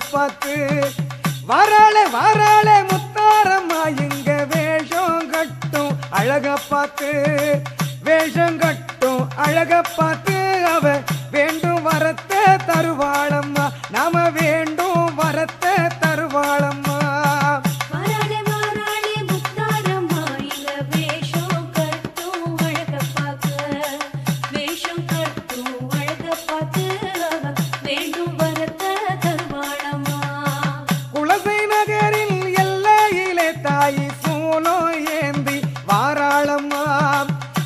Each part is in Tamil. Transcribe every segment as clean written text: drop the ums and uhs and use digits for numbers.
பார்த்து வாராளே வாராளே முத்தாரம்மா இங்க வேஷம் கட்டும் அழக பார்த்து வேஷம் கட்டும் அழக பார்த்து அவ வேண்டும் வரத்தை தருவாளம்மா நாம வேண்டும் வரத்தை தருவாளம்மா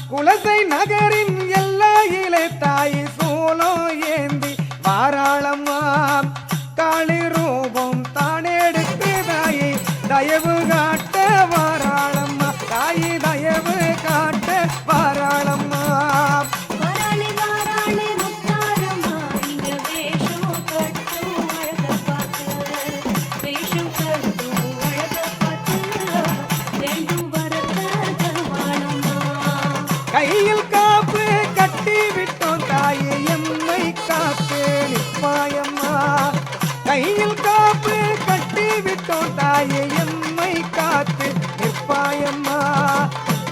குலசை நகரின் எல்லையிலே தாய் சூலோ ஏந்தி வாராளம்மா காளி ரூபம் தானெடுத்து தாயை தயவு காட்ட வாராளம்மா தாயை தயவு காட்ட வாராளம்மா கையில் காப்பு கட்டி விட்டோம் தாயே எம்மை காப்பு நிற்பாயம்மா கையில் காப்பு கட்டி விட்டோம் தாயே எம்மை காத்து நிற்பாயம்மா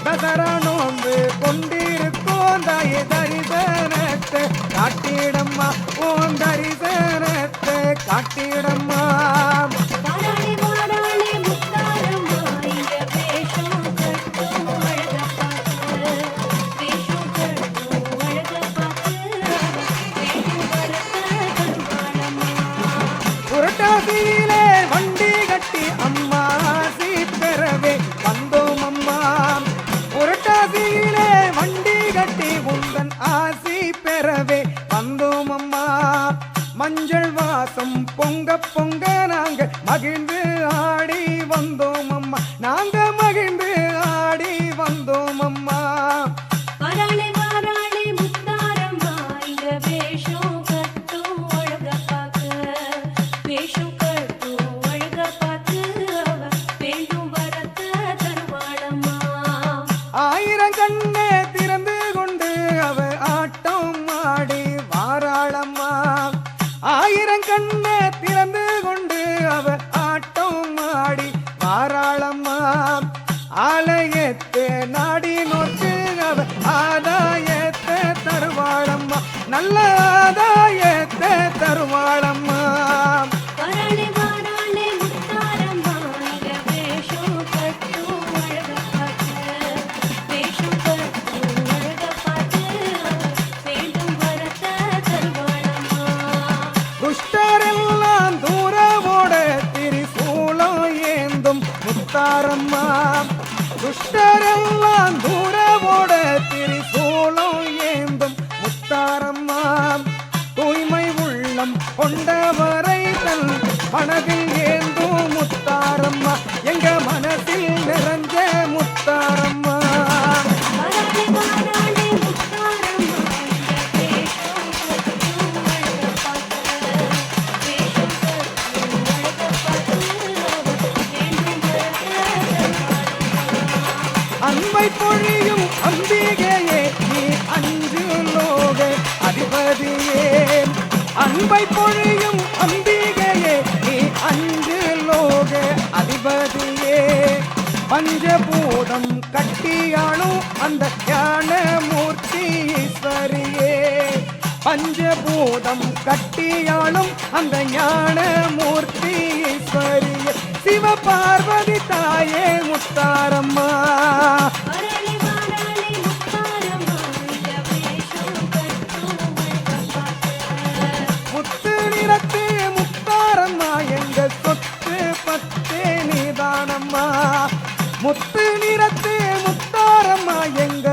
தசரா நோன்பு கொண்டிருக்கோம் தாயே தரிசனத்தை காட்டிடம்மா ஓம் தரிசனத்தை காட்டிடம்மா புரட்டாசியிலே வண்டி கட்டி அம்மா ஆசி பெறவே வந்தோம் அம்மா புரட்டாசியிலே வண்டி கட்டி உந்தன் ஆசி பெறவே வந்தோம் அம்மா மஞ்சள் வாசம் பொங்க பொங்க நாங்க மகிழ்ந்து ஆடி வந்தோம் அம்மா நாங்க மகிழ்ந்து ஆடி வந்தோம் அம்மா ஆயிரம் கண்ணே திறந்து கொண்டு அவ ஆட்டம் ஆடி வாராளம்மா ஆயிரம் கண்ணே திறந்து கொண்டு அவ ஆட்டம் ஆடி வாராளம்மா ஆலயத்தை நாடி நோக்கு அவ ஆதாயத்தை தருவாளம்மா நல்ல ஆதாயத்தை தருவாளம்மா துஷ்டரெல்லாம் தூரவோட திரிசூலம் ஏந்தும் முத்தாரம்மா துஷ்டரெல்லாம் தூரவோட திரிசூலம் ஏந்தும் முத்தாரம்மா தூய்மை உள்ளம் கொண்டவரை தன் மனதில் ஏந்தும் முத்தாரம்மா எங்க மனதில் நிறைஞ்ச முத்தாரம்மா அன்பை பொழியும் அம்பிகையே நீ அஞ்சு லோக அதிபதியே அன்பை பொழியும் அம்பிகையே நீ அஞ்சு லோக அதிபதியே பஞ்சபூதம் கட்டியாளும் அந்த ஞான மூர்த்தி ஈஸ்வரியே பஞ்சபூதம் கட்டியாளும் அந்த ஞான மூர்த்தி ஈஸ்வரியே சிவ பார்வதி தாயே முத்தாரம்மா முத்து நிறத்து முத்தாரம்மா எங்க சொத்து பத்தே நீதானம்மா முத்து நிறத்து முத்தாரம்மா எங்க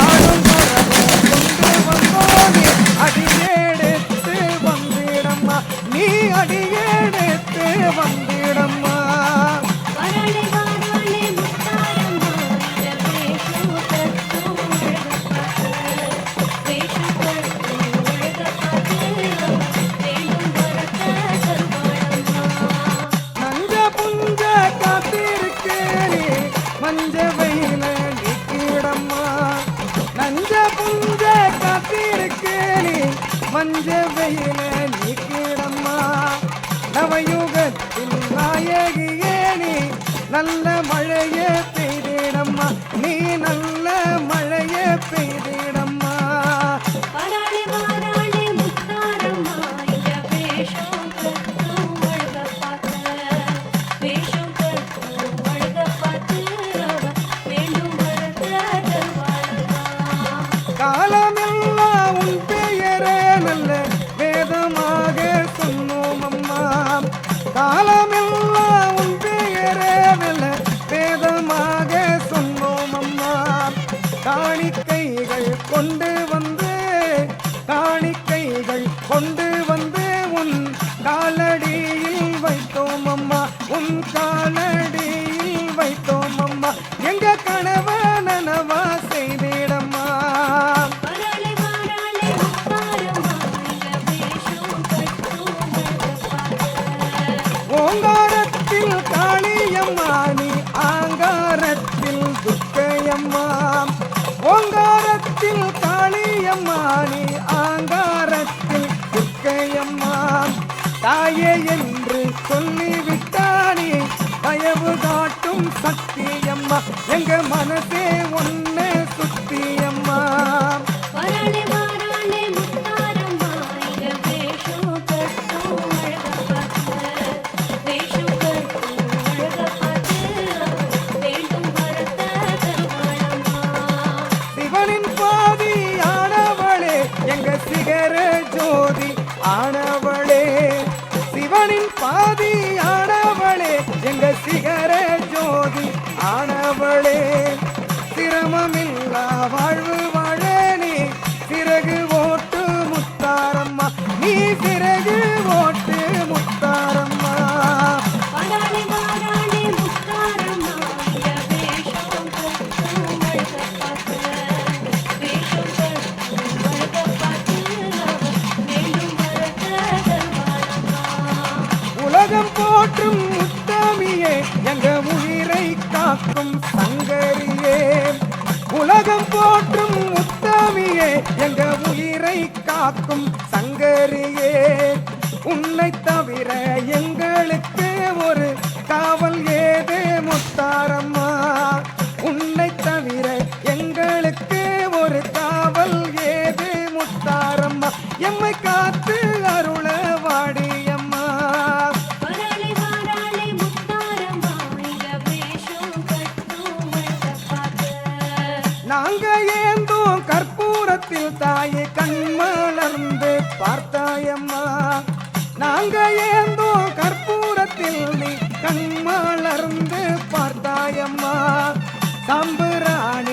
ஆடும் கொண்டு வந்தோனே அடியெடுத்து வந்திடம்மா நீ அடியெடுத்து வந்திடம்மா நஞ்ச பஞ்ச வெயில நீக்கிடம்மா நவயுகத்தில் நாயகியே நீ நல்ல மழையே பெய்திடம்மா நீ நல்ல மழையே பெய்திடம்மா காலமெல்லாம் உன் பெயரே நல்ல வேதமாக சொன்னோம் அம்மா காலமெல்லாம் உன் பெயரே நல்ல வேதமாக சொன்னோம் அம்மா காணிக்கைகள் கொண்டு வந்து காணிக்கைகள் கொண்டு வந்து உன் காலடியில் வைத்தோம் அம்மா உன் காலடியில் வைத்தோம் அம்மா எங்க கனவ நனவா செய்திடம்மா ஓங்காரத்தில் காளியம்மா நீ ஆங்காரத்தில் துர்க்கையம்மா ஓங்காரத்தில் காளியம்மா நீ ஆங்காரத்தில் துர்க்கையம்மா தாயே என்று சொல்லிவிட்டானே தயவு காட்டும் சக்தியம்மா எங்க மனசே ஒன்னே சுத்தியம்மா சிவனின் பாதி ஆனவளே எங்க சிகர ஜோதி ஆனவளே சிவனின் பாதி ஆனவளே எங்க சிகர ஜோதி ஆனவளே சிரமமில்லா வாழ்வு வாழே நீ சிறகு ஓட்டு முத்தாரம்மா நீ சிறகு ஓட்டு முத்தாரம்மா உலகம் போற்றும் முத்தாமியே எங்க உயிரை காக்கும் சங்கரியே உலகம் போற்றும் முத்தாமியே எங்க உயிரை காக்கும் சங்கரியே உன்னை தவிர எங்களுக்கு ஒரு காவல் ஏது முத்தாரம்மா உன்னை தவிர எங்களுக்கு ஒரு காவல் ஏது முத்தாரம்மா எம்மை காத்து அருள வாடியம்மா நாங்க ஏந்தோம் கற்பூரத்தில் தாயை கண்மலர்ந்து பார்த்தாயம்மா நாங்க ஏந்தோம் கற்பூரத்தில் நீ கண்மலர்ந்து பார்த்தாயம்மா தம்புராணி